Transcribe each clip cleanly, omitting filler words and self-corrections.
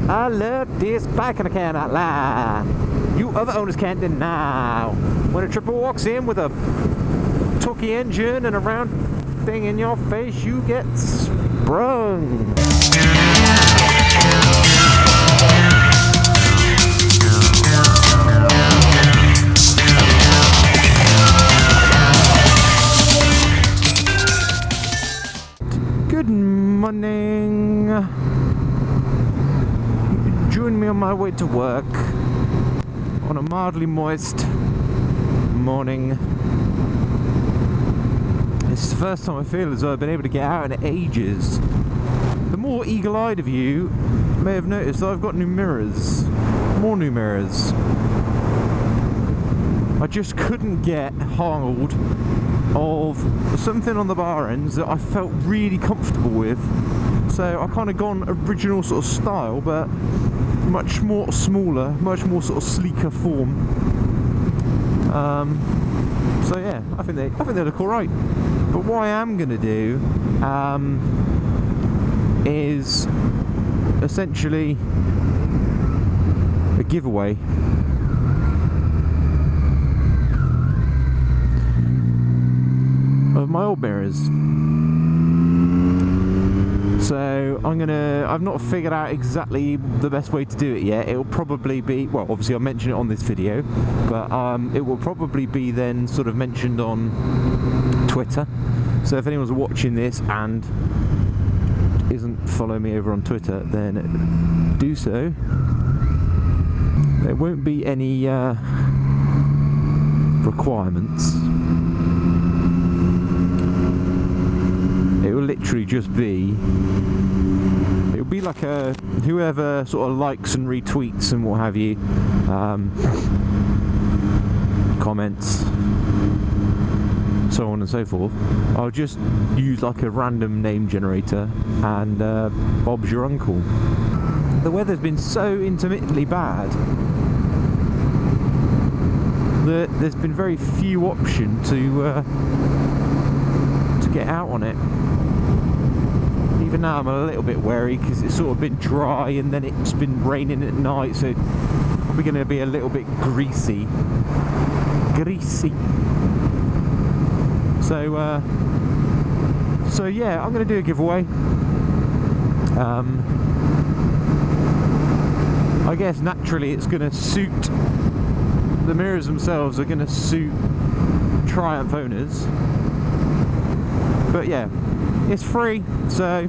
I love this bike and I cannot lie. You other owners can't deny. When a tripper walks in with a talkie engine and a round thing in your face, you get sprung. Good morning. Join me on my way to work on a mildly moist morning. It's the first time I feel as though I've been able to get out in ages. The more eagle-eyed of you may have noticed that I've got new mirrors. More new mirrors. I just couldn't get hold of something on the bar ends that I felt really comfortable with. So I kind of gone original sort of style, but much more smaller, much more sort of sleeker form. So yeah, I think they look alright. But what I am gonna do is essentially a giveaway. Of my old mirrors. So I've not figured out exactly the best way to do it yet. It'll probably be, well, obviously I'll mention it on this video, but it will probably be then sort of mentioned on Twitter. So if anyone's watching this and isn't following me over on Twitter, then do so. There won't be any requirements. It will literally just be, it'll be like a, whoever sort of likes and retweets and what have you, comments, so on and so forth. I'll just use like a random name generator and Bob's your uncle. The weather's been so intermittently bad that there's been very few options to get out on it. Even now I'm a little bit wary because it's sort of been dry and then it's been raining at night, so probably going to be a little bit greasy. So yeah, I'm going to do a giveaway. I guess naturally it's going to suit, the mirrors themselves are going to suit Triumph owners. But yeah, it's free, so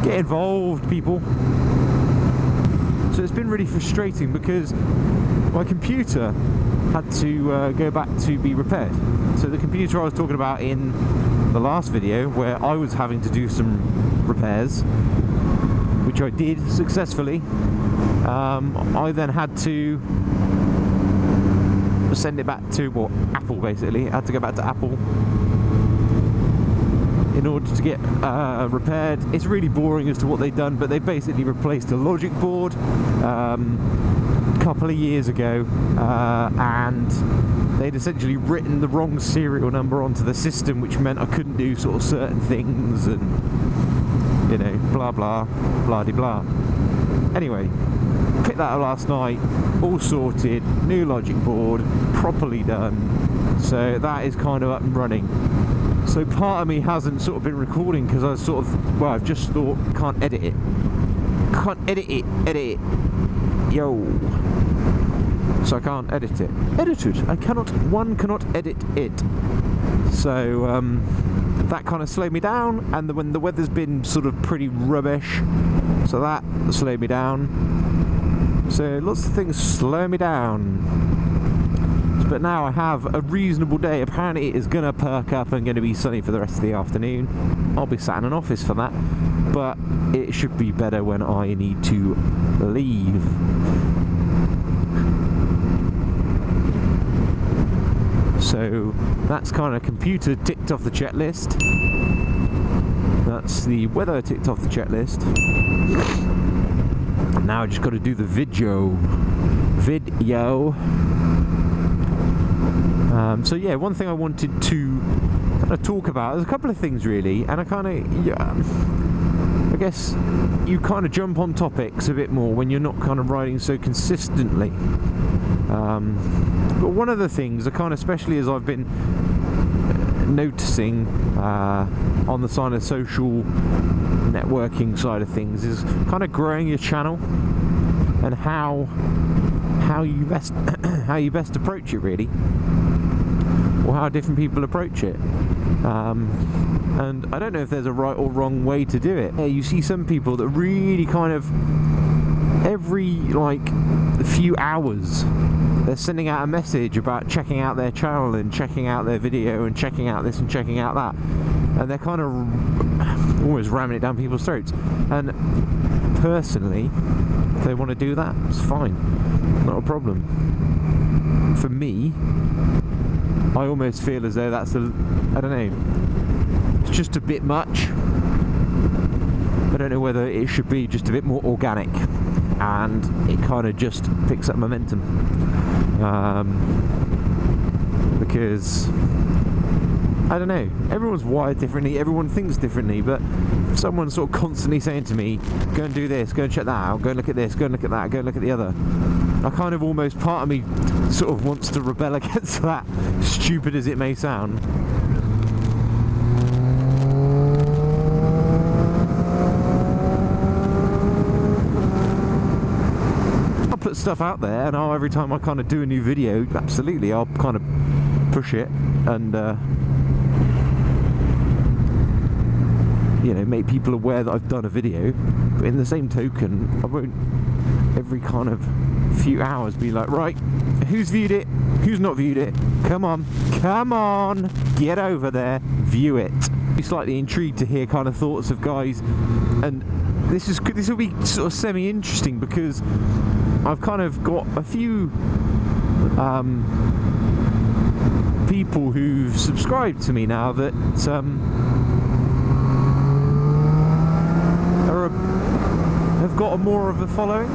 get involved, people. So it's been really frustrating because my computer had to go back to be repaired. So the computer I was talking about in the last video, where I was having to do some repairs, which I did successfully, I then had to send it back to, well, Apple basically. I had to go back to Apple in order to get repaired. It's really boring as to what they've done, but they basically replaced a logic board a couple of years ago, and they'd essentially written the wrong serial number onto the system, which meant I couldn't do sort of certain things, and you know, blah blah blah de blah. Anyway, picked that up last night, all sorted, new logic board, properly done, so that is kind of up and running. So part of me hasn't sort of been recording because I was sort of, well, I've just thought, can't edit it, yo, so I can't edit it, one cannot edit it, so that kind of slowed me down, and when the weather's been sort of pretty rubbish, so that slowed me down, so lots of things slow me down. But now I have a reasonable day. Apparently it is going to perk up and going to be sunny for the rest of the afternoon. I'll be sat in an office for that, but it should be better when I need to leave. So that's kind of computer ticked off the checklist. That's the weather ticked off the checklist. Now I just got to do the video. So yeah, one thing I wanted to kind of talk about, there's a couple of things really, and I kind of, I guess you kind of jump on topics a bit more when you're not kind of riding so consistently. But one of the things, I kind of, especially as I've been noticing on the side of social networking side of things, is kind of growing your channel and how you best how you best approach it, really, or how different people approach it. And I don't know if there's a right or wrong way to do it. You see some people that really kind of every like few hours they're sending out a message about checking out their channel and checking out their video and checking out this and checking out that, and they're kind of almost ramming it down people's throats. And personally, if they want to do that, it's fine, not a problem. For me, I almost feel as though that's I don't know, it's just a bit much. I don't know whether it should be just a bit more organic and it kind of just picks up momentum, because I don't know, everyone's wired differently, everyone thinks differently, but if someone's sort of constantly saying to me, go and do this, go and check that out, go and look at this, go and look at that, go and look at the other, I kind of almost, part of me sort of wants to rebel against that, stupid as it may sound. I'll put stuff out there, and every time I kind of do a new video, absolutely, I'll kind of push it and you know, make people aware that I've done a video. But in the same token, I won't every kind of few hours be like, right, who's viewed it, who's not viewed it, come on, get over there, view it. Be slightly intrigued to hear kind of thoughts of guys, and this will be sort of semi-interesting because I've kind of got a few people who've subscribed to me now that have got more of a following.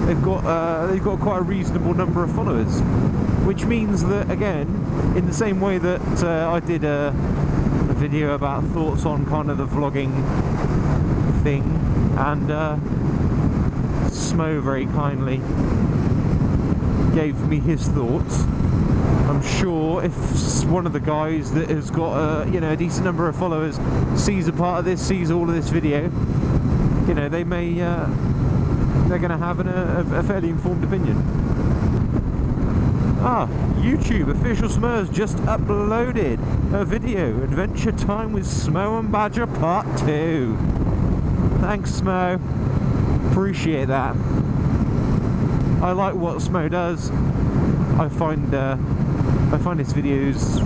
They've got quite a reasonable number of followers, which means that, again, in the same way that I did a video about thoughts on kind of the vlogging thing, and Smo very kindly gave me his thoughts. I'm sure if one of the guys that has got a decent number of followers sees a part of this, sees all of this video, you know, they may they're going to have a fairly informed opinion. YouTube official Smur's just uploaded a video, Adventure Time with Smo and Badger Part 2. Thanks, Smo. Appreciate that. I like what Smo does. I find his videos,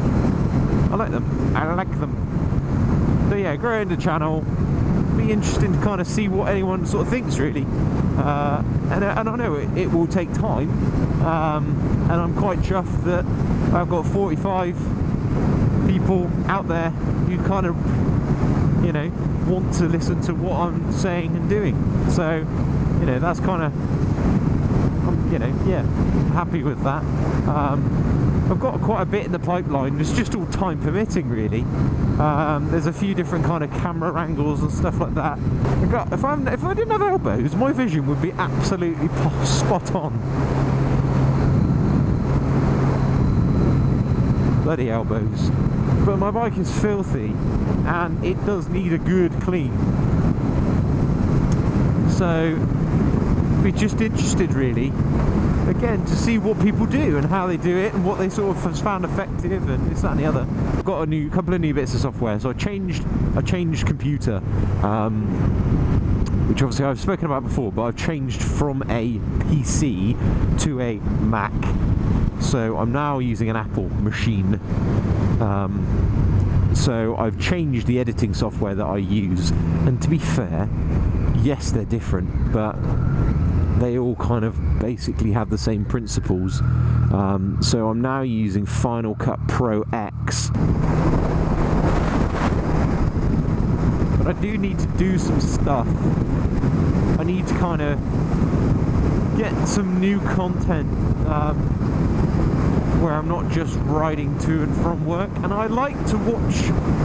I like them. So yeah, growing the channel, be interesting to kind of see what anyone sort of thinks, really. And I know it will take time, and I'm quite chuffed that I've got 45 people out there who kind of, you know, want to listen to what I'm saying and doing. So, you know, that's kind of, you know, yeah, happy with that. I've got quite a bit in the pipeline. It's just all time permitting, really. There's a few different kind of camera angles and stuff like that. If I didn't have elbows, my vision would be absolutely spot on. Bloody elbows. But my bike is filthy, and it does need a good clean. So, be just interested, really, again, to see what people do and how they do it and what they sort of have found effective and this, that and the other. I've got a couple of new bits of software, so I changed computer, which obviously I've spoken about before, but I've changed from a PC to a Mac, so I'm now using an Apple machine. So I've changed the editing software that I use, and to be fair, yes, they're different, but they all kind of basically have the same principles. So I'm now using Final Cut Pro X. But I do need to do some stuff. I need to kind of get some new content where I'm not just riding to and from work, and I like to watch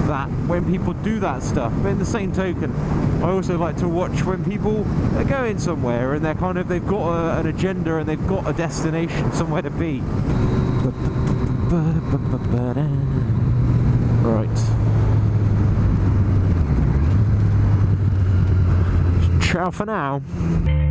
that when people do that stuff. But in the same token, I also like to watch when people are going somewhere and they've got an agenda and they've got a destination, somewhere to be. Right. Ciao for now.